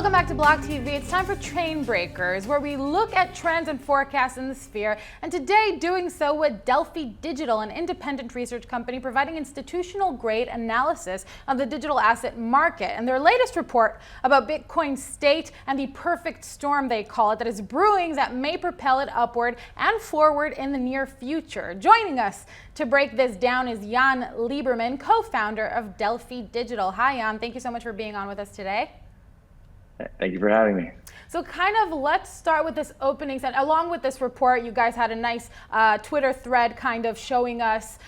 Welcome back to BLOCKTV. It's time for Train Breakers, where we look at trends and forecasts in the sphere, and today doing so with Delphi Digital, an independent research company providing institutional-grade analysis of the digital asset market. And their latest report about Bitcoin's state and the perfect storm, they call it, that is brewing that may propel it upward and forward in the near future. Joining us to break this down is Yan Liberman, co-founder of Delphi Digital. Hi, Yan. Thank you so much for being on with us today. Thank you for having me. So let's start with this opening set. Along with this report, you guys had a nice Twitter thread kind of showing us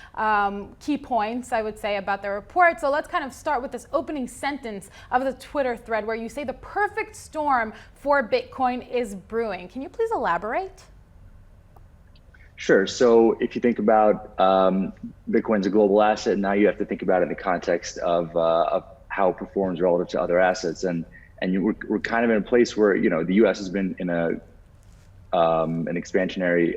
key points, I would say, about the report. So let's kind of start with this opening sentence of the Twitter thread where you say the perfect storm for Bitcoin is brewing. Can you please elaborate? Sure. So if you think about Bitcoin's a global asset, now you have to think about it in the context of how it performs relative to other assets. And we're kind of in a place where, you know, the U.S. has been in an expansionary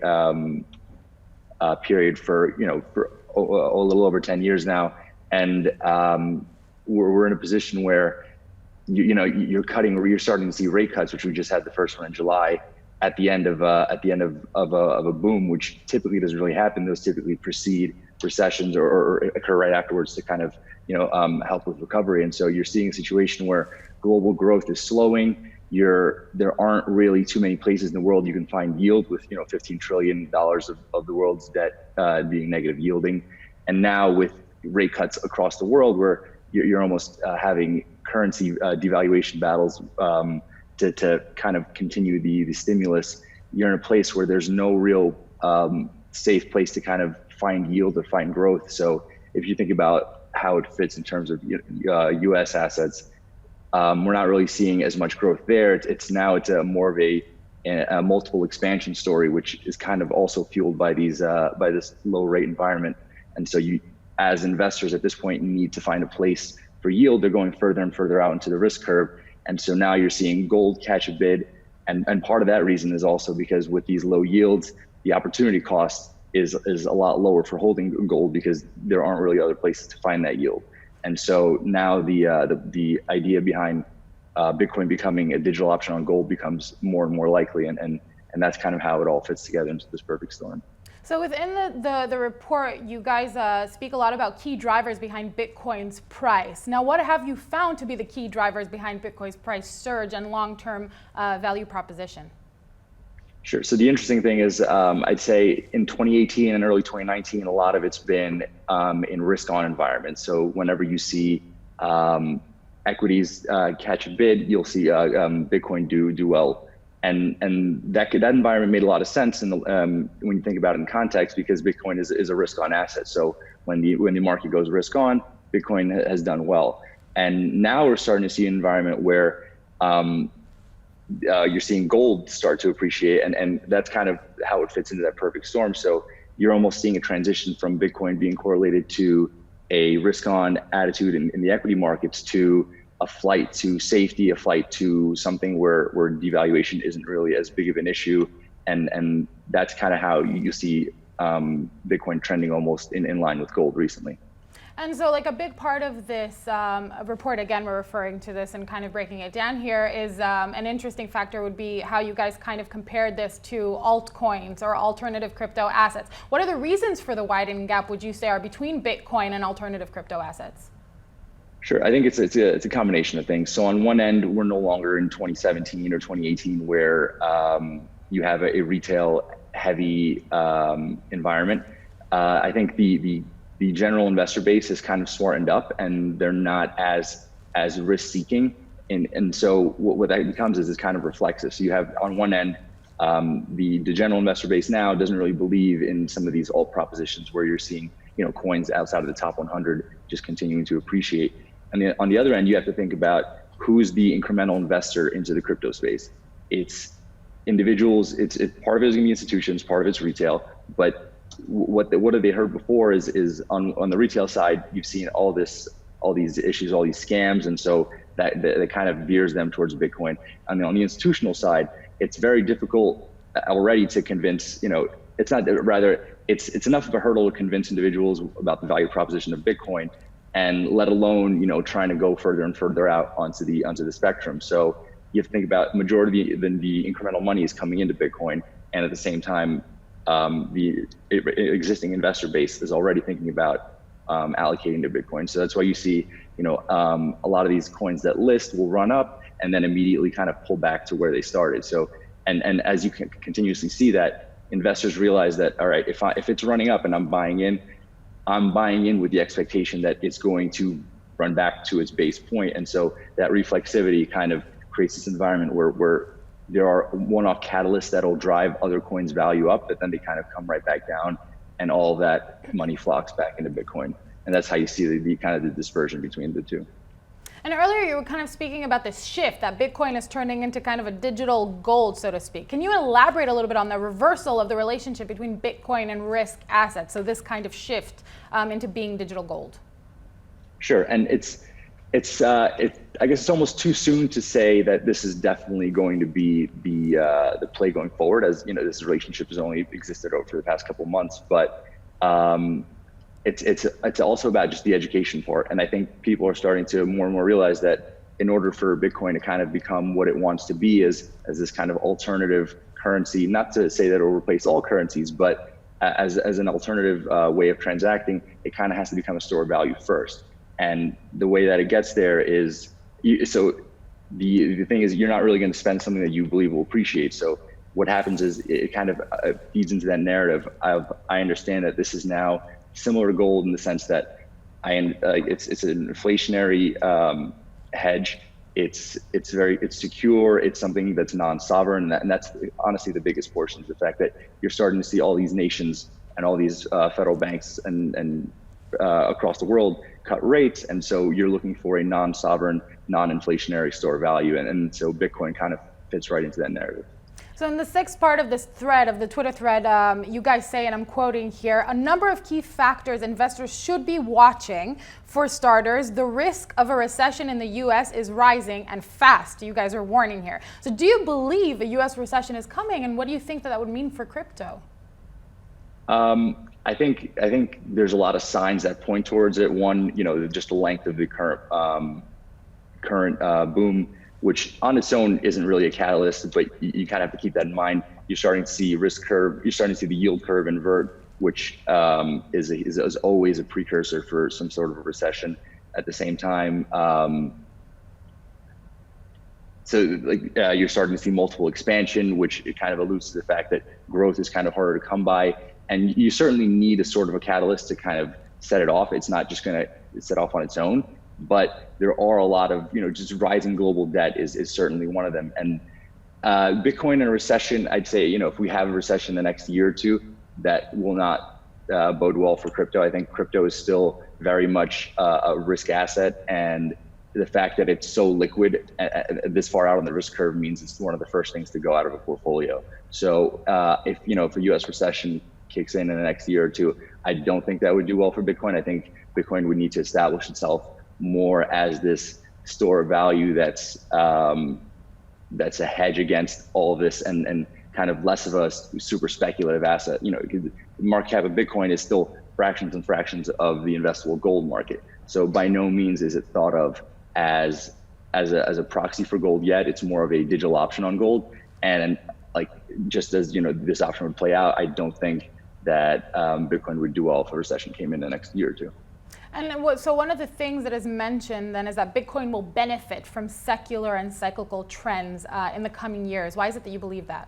period for a little over 10 years now, and we're in a position where you're starting to see rate cuts, which we just had the first one in July, at the end of a boom, which typically doesn't really happen. Those typically precede recessions or occur right afterwards to kind of help with recovery. And so you're seeing a situation where global growth is slowing. There aren't really too many places in the world you can find yield with $15 trillion of the world's debt being negative yielding. And now with rate cuts across the world, where you're almost having currency devaluation battles to kind of continue the stimulus, you're in a place where there's no real safe place to kind of find yield or find growth. So if you think about how it fits in terms of U.S. assets, we're not really seeing as much growth there. It's more of a multiple expansion story, which is kind of also fueled by this low rate environment. And so you, as investors at this point, need to find a place for yield. They're going further and further out into the risk curve. And so now you're seeing gold catch a bid. And part of that reason is also because with these low yields, the opportunity cost is a lot lower for holding gold because there aren't really other places to find that yield. And so now the idea behind Bitcoin becoming a digital option on gold becomes more and more likely, and that's kind of how it all fits together into this perfect storm. So within the report, you guys speak a lot about key drivers behind Bitcoin's price. Now, what have you found to be the key drivers behind Bitcoin's price surge and long-term value proposition? Sure. So the interesting thing is, I'd say in 2018 and early 2019, a lot of it's been in risk-on environments. So whenever you see equities catch a bid, you'll see Bitcoin do well, and that environment made a lot of sense. And when you think about it in context, because Bitcoin is a risk-on asset. So when the market goes risk-on, Bitcoin has done well. And now we're starting to see an environment where you're seeing gold start to appreciate, and that's kind of how it fits into that perfect storm. So you're almost seeing a transition from Bitcoin being correlated to a risk-on attitude in the equity markets to a flight to safety, a flight to something where devaluation isn't really as big of an issue, and that's kind of how you see Bitcoin trending almost in line with gold recently. And so like a big part of this report, again, we're referring to this and kind of breaking it down here, is an interesting factor would be how you guys kind of compared this to altcoins or alternative crypto assets. What are the reasons for the widening gap, would you say, are between Bitcoin and alternative crypto assets? Sure, I think it's a combination of things. So on one end, we're no longer in 2017 or 2018 where you have a retail heavy environment. I think the general investor base is kind of smartened up, and they're not as risk seeking. And so what that becomes is kind of reflexive. So you have on one end, the general investor base now doesn't really believe in some of these alt propositions where you're seeing coins outside of the top 100 just continuing to appreciate. And on the other end, you have to think about who's the incremental investor into the crypto space. It's individuals. It's part of it is going to be institutions, part of it's retail. But what have they heard before is on the retail side, you've seen all these issues, all these scams, and so that kind of veers them towards Bitcoin. And on the institutional side, it's very difficult already to convince. It's not rather it's enough of a hurdle to convince individuals about the value proposition of Bitcoin, and let alone trying to go further and further out onto the spectrum. So you have to think about majority of the incremental money is coming into Bitcoin, and at the same time, the existing investor base is already thinking about allocating to Bitcoin. So that's why you see, a lot of these coins that list will run up and then immediately kind of pull back to where they started. So, and as you can continuously see that, investors realize that, all right, if it's running up and I'm buying in with the expectation that it's going to run back to its base point. And so that reflexivity kind of creates this environment where there are one-off catalysts that'll drive other coins' value up, but then they kind of come right back down, and all of that money flocks back into Bitcoin. And that's how you see the kind of the dispersion between the two. And earlier you were kind of speaking about this shift that Bitcoin is turning into kind of a digital gold, so to speak. Can you elaborate a little bit on the reversal of the relationship between Bitcoin and risk assets? So this kind of shift into being digital gold. Sure, and I guess it's almost too soon to say that this is definitely going to be the play going forward, as this relationship has only existed over the past couple of months. But it's also about just the education part, and I think people are starting to more and more realize that in order for Bitcoin to kind of become what it wants to be as this kind of alternative currency, not to say that it will replace all currencies, but as an alternative way of transacting, it kind of has to become a store of value first. And the way that it gets there is, so the thing is, you're not really going to spend something that you believe will appreciate. So what happens is it kind of feeds into that narrative of, I understand that this is now similar to gold in the sense that it's an inflationary hedge. It's secure. It's something that's non-sovereign, and that's honestly the biggest portion is the fact that you're starting to see all these nations and all these federal banks and across the world cut rates, and so you're looking for a non-sovereign, non-inflationary store of value, and so Bitcoin kind of fits right into that narrative. So in the sixth part of this thread, of the Twitter thread, you guys say, and I'm quoting here, a number of key factors investors should be watching. For starters, the risk of a recession in the US is rising and fast. You guys are warning here. So do you believe a US recession is coming, and what do you think that would mean for crypto? I think there's a lot of signs that point towards it. One, just the length of the current boom, which on its own isn't really a catalyst, but you kind of have to keep that in mind. You're starting to see you're starting to see the yield curve invert, which is always a precursor for some sort of a recession. At the same time, you're starting to see multiple expansion, which it kind of alludes to the fact that growth is kind of harder to come by. And you certainly need a sort of a catalyst to kind of set it off. It's not just going to set off on its own, but there are a lot of, just rising global debt is certainly one of them. And Bitcoin in a recession, I'd say, if we have a recession the next year or two, that will not bode well for crypto. I think crypto is still very much a risk asset, and the fact that it's so liquid this far out on the risk curve means it's one of the first things to go out of a portfolio. So if a US recession kicks in the next year or two, I don't think that would do well for Bitcoin. I think Bitcoin would need to establish itself more as this store of value that's a hedge against all of this, and kind of less of a super speculative asset. The market cap of Bitcoin is still fractions and fractions of the investable gold market. So by no means is it thought of as a proxy for gold yet. It's more of a digital option on gold. And just as this option would play out, I don't think that Bitcoin would do well if a recession came in the next year or two. And so one of the things that is mentioned then is that Bitcoin will benefit from secular and cyclical trends in the coming years. Why is it that you believe that?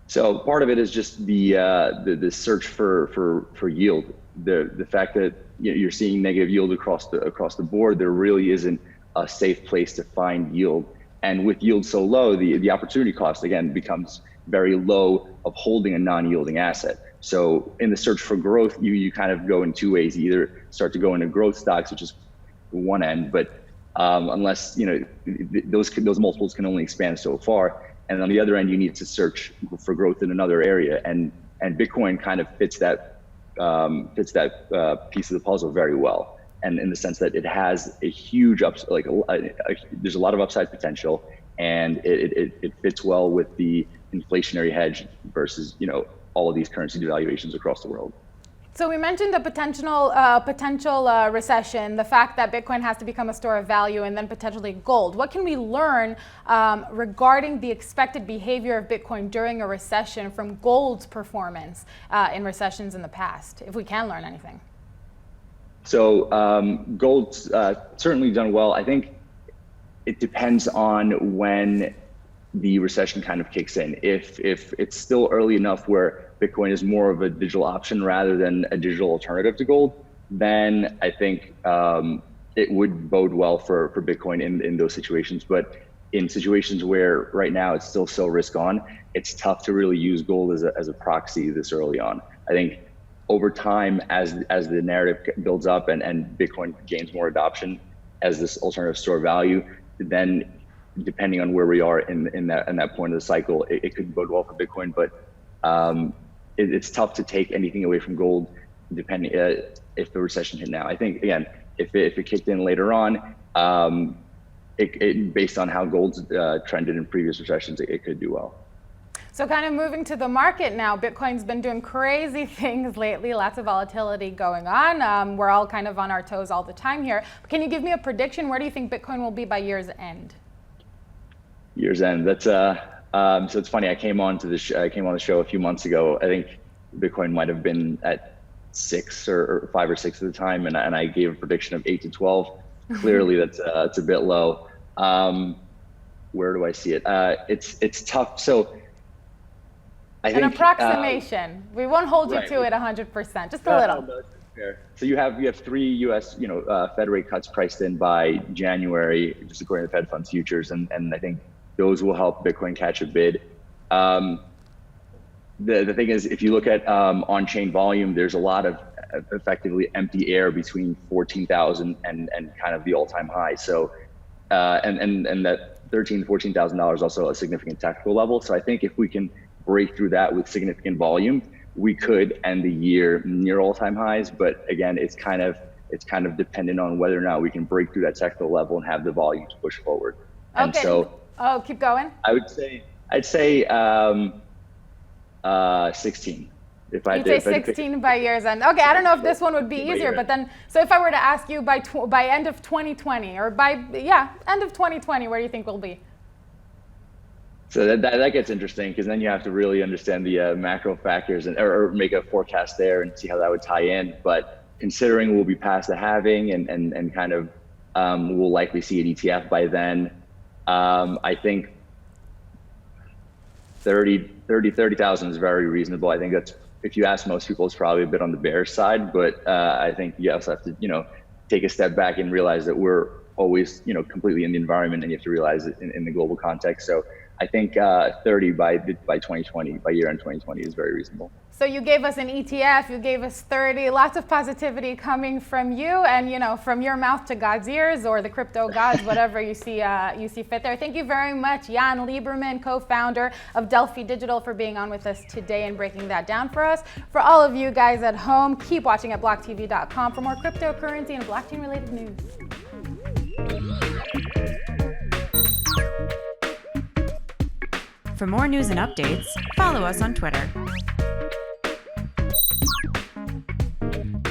So part of it is just the search for yield. The fact that you're seeing negative yield across the board, there really isn't a safe place to find yield. And with yield so low, the opportunity cost again becomes very low of holding a non-yielding asset. So in the search for growth, you kind of go in two ways. You either start to go into growth stocks, which is one end, but unless those multiples can only expand so far. And on the other end, you need to search for growth in another area, and Bitcoin kind of fits that piece of the puzzle very well. And in the sense that it has a huge there's a lot of upside potential, and it fits well with the inflationary hedge versus all of these currency devaluations across the world. So we mentioned the potential recession, the fact that Bitcoin has to become a store of value, and then potentially gold. What can we learn regarding the expected behavior of Bitcoin during a recession from gold's performance in recessions in the past, if we can learn anything? So gold's certainly done well. I think it depends on when the recession kind of kicks in. If it's still early enough where Bitcoin is more of a digital option rather than a digital alternative to gold, then I think it would bode well for Bitcoin in those situations. But in situations where right now it's still so risk on, it's tough to really use gold as a proxy this early on. I think over time, as the narrative builds up and Bitcoin gains more adoption as this alternative store of value, then depending on where we are in that point of the cycle, it could bode well for Bitcoin. But it's tough to take anything away from gold, depending if the recession hit now. I think again, if it kicked in later on, based on how gold's trended in previous recessions, it could do well. So kind of moving to the market now, Bitcoin's been doing crazy things lately, lots of volatility going on. We're all kind of on our toes all the time here. But can you give me a prediction? Where do you think Bitcoin will be by year's end? Year's end. That's so it's funny. I came on the show a few months ago. I think Bitcoin might have been at 6 or 5 or 6 at the time, and I gave a prediction of 8 to 12. Clearly, that's a bit low. Where do I see it? It's tough. So I think an approximation. We won't hold you to it 100%. Just a little. No, fair. So you have 3 U.S. Fed rate cuts priced in by January, just according to Fed Funds futures, and I think those will help Bitcoin catch a bid. The thing is, if you look at on-chain volume, there's a lot of effectively empty air between 14,000 and kind of the all-time high. So and that $13,000 to $14,000 is also a significant technical level. So I think if we can break through that with significant volume, we could end the year near all-time highs. But again, it's kind of dependent on whether or not we can break through that technical level and have the volume to push forward. Okay. And so, keep going. I'd say 16. You'd say 16 by year's end. Okay, I don't know if this one would be easier, but then, so if I were to ask you by end of 2020 or end of 2020, where do you think we'll be? So that gets interesting, because then you have to really understand the macro factors or make a forecast there and see how that would tie in. But considering we'll be past the halving and kind of we'll likely see an ETF by then, I think 30,000 is very reasonable. I think that's, if you ask most people, it's probably a bit on the bearish side, but I think you also have to, take a step back and realize that we're always, completely in the environment, and you have to realize it in the global context. So I think 30 by 2020, by year end 2020 is very reasonable. So you gave us an ETF, you gave us 30, lots of positivity coming from you, and from your mouth to God's ears, or the crypto gods, whatever you see fit there. Thank you very much, Yan Liberman, co-founder of Delphi Digital, for being on with us today and breaking that down for us. For all of you guys at home, keep watching at BLOCKTV.com for more cryptocurrency and blockchain-related news. For more news and updates, follow us on Twitter.